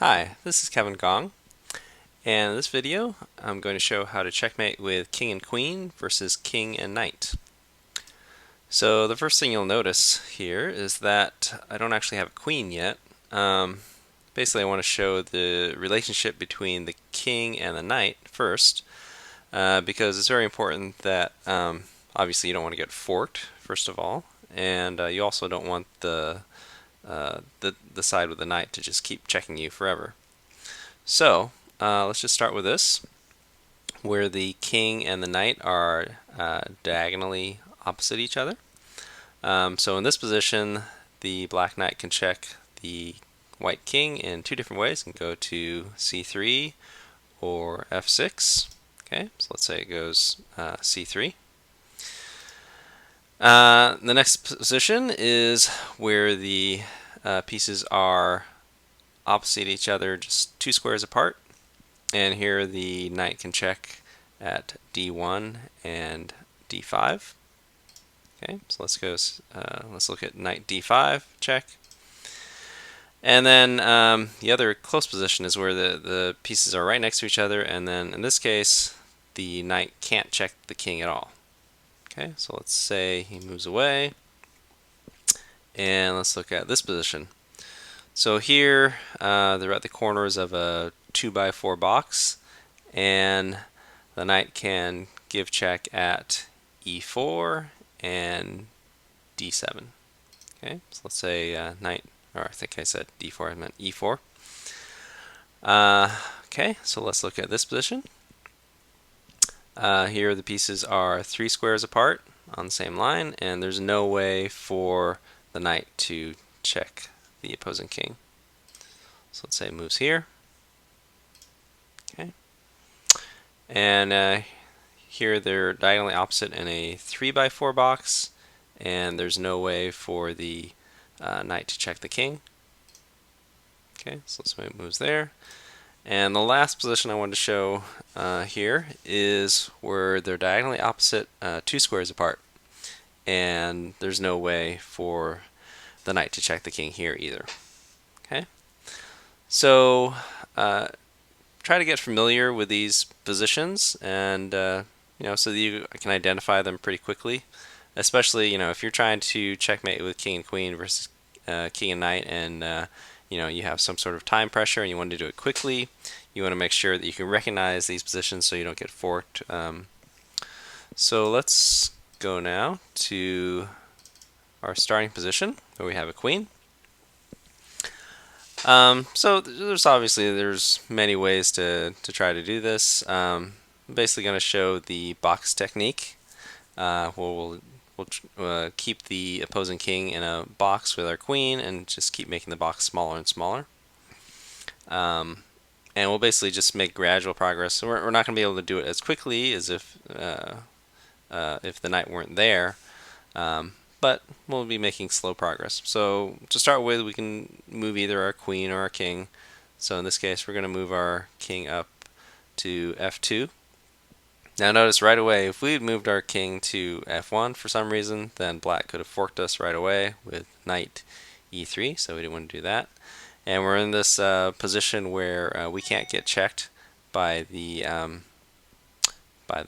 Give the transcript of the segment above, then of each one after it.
Hi, this is Kevin Gong, and in this video I'm going to show how to checkmate with king and queen versus king and knight. So the first thing you'll notice here is that I don't actually have a queen yet. Basically I want to show the relationship between the king and the knight first, because it's very important that obviously you don't want to get forked first of all, and you also don't want the side with the knight to just keep checking you forever. So let's just start with this, where the king and the knight are diagonally opposite each other. So in this position, the black knight can check the white king in two different ways. It can go to c3 or f6. Okay, so let's say it goes c3. The next position is where the pieces are opposite each other, just two squares apart. And here the knight can check at d1 and d5. Okay, so let's look at knight d5 check. And then the other close position is where the pieces are right next to each other, and then in this case the knight can't check the king at all. Okay, so let's say he moves away, and let's look at this position. So here they're at the corners of a 2x4 box, and the knight can give check at e4 and d7. Okay, so let's say knight, or I think I said d4, I meant e4. Okay, so let's look at this position. Here the pieces are three squares apart on the same line, and there's no way for the knight to check the opposing king. So let's say it moves here. Okay, and here they're diagonally opposite in a 3x4 box, and there's no way for the knight to check the king. Okay, so let's say it moves there. And the last position I wanted to show here is where they're diagonally opposite, two squares apart, and there's no way for the knight to check the king here either. Okay, so try to get familiar with these positions, and so that you can identify them pretty quickly. Especially if you're trying to checkmate with king and queen versus king and knight, and you have some sort of time pressure and you want to do it quickly. You want to make sure that you can recognize these positions so you don't get forked. So let's go now to our starting position where we have a queen. So there's many ways to try to do this. I'm basically going to show the box technique, where we'll keep the opposing king in a box with our queen and just keep making the box smaller and smaller. And we'll basically just make gradual progress. So we're not going to be able to do it as quickly as if the knight weren't there. But we'll be making slow progress. So to start with, we can move either our queen or our king. So in this case, we're going to move our king up to f2. Now notice right away, if we had moved our king to f1 for some reason, then black could have forked us right away with knight e3, so we didn't want to do that. And we're in this position where we can't get checked by the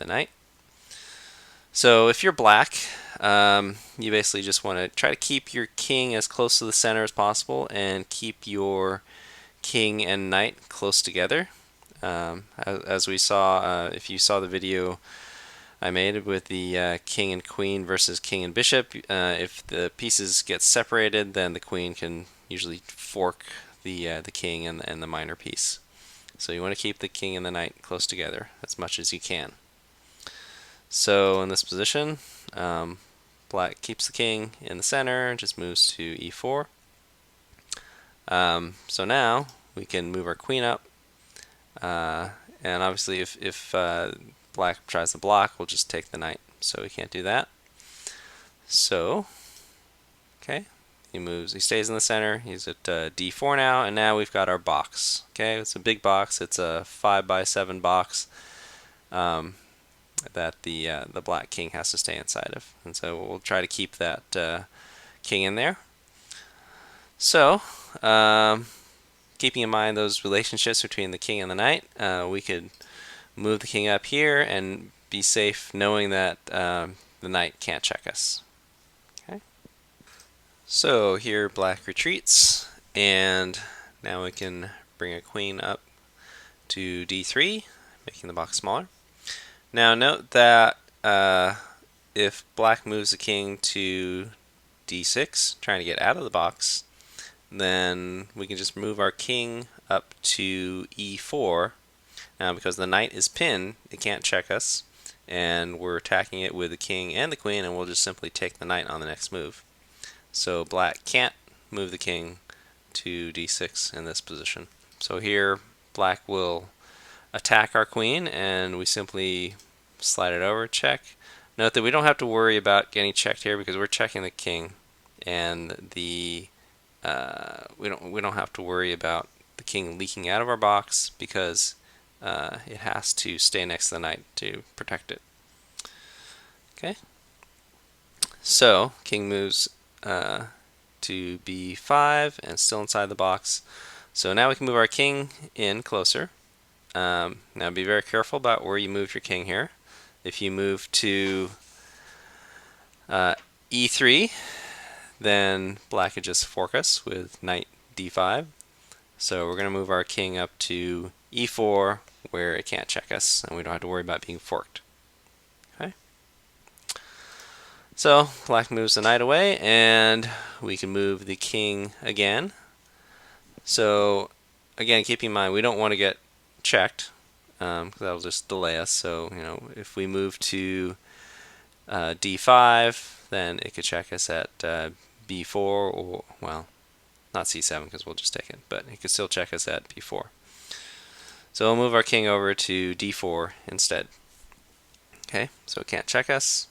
knight. So if you're black, you basically just want to try to keep your king as close to the center as possible and keep your king and knight close together. As we saw, if you saw the video I made with the king and queen versus king and bishop, if the pieces get separated, then the queen can usually fork the king and the minor piece. So you want to keep the king and the knight close together as much as you can. So in this position, black keeps the king in the center, just moves to e4. So now we can move our queen up, and obviously if black tries to block, we'll just take the knight, so we can't do that. So, okay, he stays in the center, he's at d4 now, and now we've got our box. Okay, it's a big box, it's a 5x7 box that the black king has to stay inside of, and so we'll try to keep that king in there. So, keeping in mind those relationships between the king and the knight, we could move the king up here and be safe knowing that the knight can't check us. Okay. So here black retreats, and now we can bring a queen up to d3, making the box smaller. Now note that if black moves the king to d6, trying to get out of the box, then we can just move our king up to e4. Now because the knight is pinned, it can't check us, and we're attacking it with the king and the queen, and we'll just simply take the knight on the next move. So black can't move the king to d6 in this position. So here black will attack our queen, and we simply slide it over, check. Note that we don't have to worry about getting checked here because we're checking the king, and we don't have to worry about the king leaking out of our box because it has to stay next to the knight to protect it. Okay, so king moves to b5 and still inside the box. So now we can move our king in closer. Now be very careful about where you move your king here. If you move to e3, then black could just fork us with knight d5. So we're going to move our king up to e4 where it can't check us and we don't have to worry about being forked. Okay. So black moves the knight away and we can move the king again. So again, keep in mind we don't want to get checked because that'll just delay us. So if we move to d5, then it could check us at b4, or well, not c7 because we'll just take it, but it could still check us at b4. So we'll move our king over to d4 instead. Okay, so it can't check us,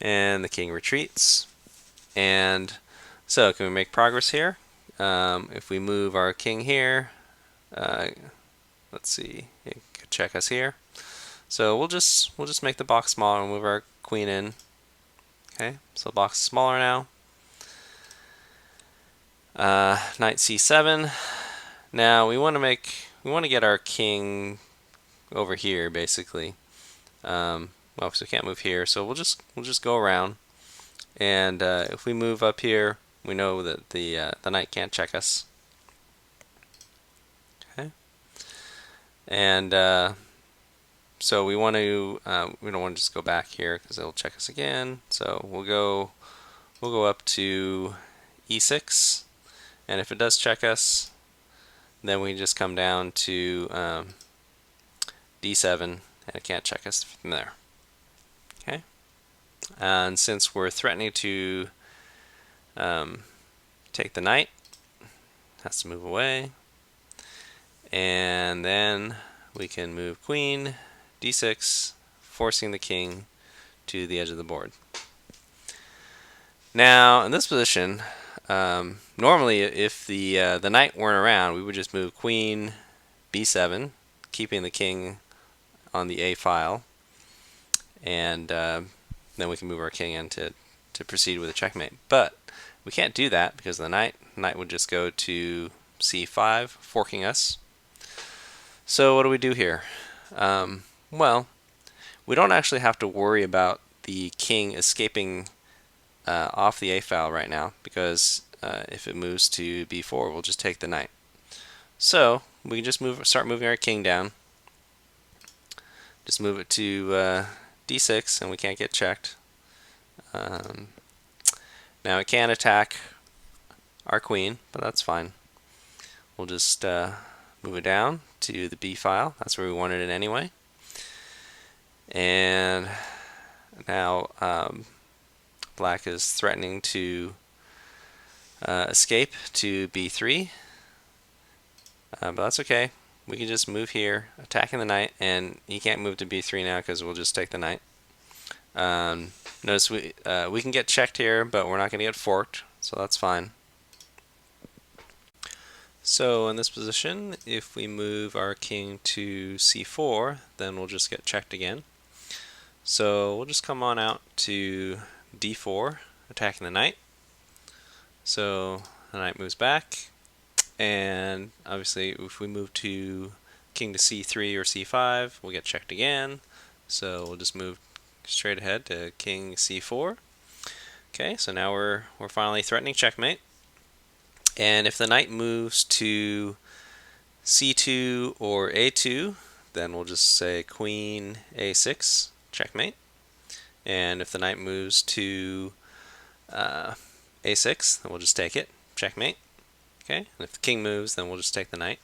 and the king retreats. And so can we make progress here? If we move our king here, let's see, it could check us here. So we'll just make the box smaller and move our queen in. Okay, so the box is smaller now. Knight c7. Now we want to get our king over here basically. Well, so we can't move here, so we'll just go around. And if we move up here, we know that the knight can't check us. Okay, and so we want to we don't want to just go back here because it'll check us again. So we'll go up to e6, and if it does check us, then we just come down to d7, and it can't check us from there. Okay, and since we're threatening to take the knight, it has to move away, and then we can move queen d6, forcing the king to the edge of the board. Now in this position, normally if the knight weren't around, we would just move queen b7, keeping the king on the a file, and then we can move our king in to proceed with a checkmate. But we can't do that because the knight would just go to c5, forking us. So what do we do here? Well, we don't actually have to worry about the king escaping off the a file right now because if it moves to b4, we'll just take the knight. So we can just start moving our king down. Just move it to d6, and we can't get checked. Now it can attack our queen, but that's fine. We'll just move it down to the b file. That's where we wanted it anyway. And now black is threatening to escape to b3, but that's okay. We can just move here, attacking the knight, and he can't move to b3 now because we'll just take the knight. Notice we can get checked here, but we're not going to get forked, so that's fine. So in this position, if we move our king to c4, then we'll just get checked again. So we'll just come on out to d4, attacking the knight. So the knight moves back, And obviously, if we move to king to c3 or c5, we'll get checked again. So we'll just move straight ahead to king c4. Okay, so now we're finally threatening checkmate. And if the knight moves to c2 or a2, then we'll just say queen a6, checkmate. And if the knight moves to a6, then we'll just take it, checkmate. Okay, and if the king moves, then we'll just take the knight.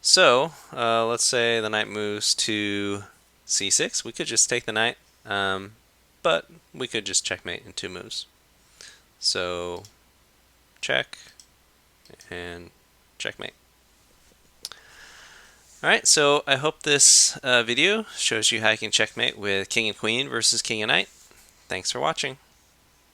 So let's say the knight moves to c6. We could just take the knight, but we could just checkmate in 2 moves. So check and checkmate. Alright, so I hope this video shows you how you can checkmate with king and queen versus king and knight. Thanks for watching.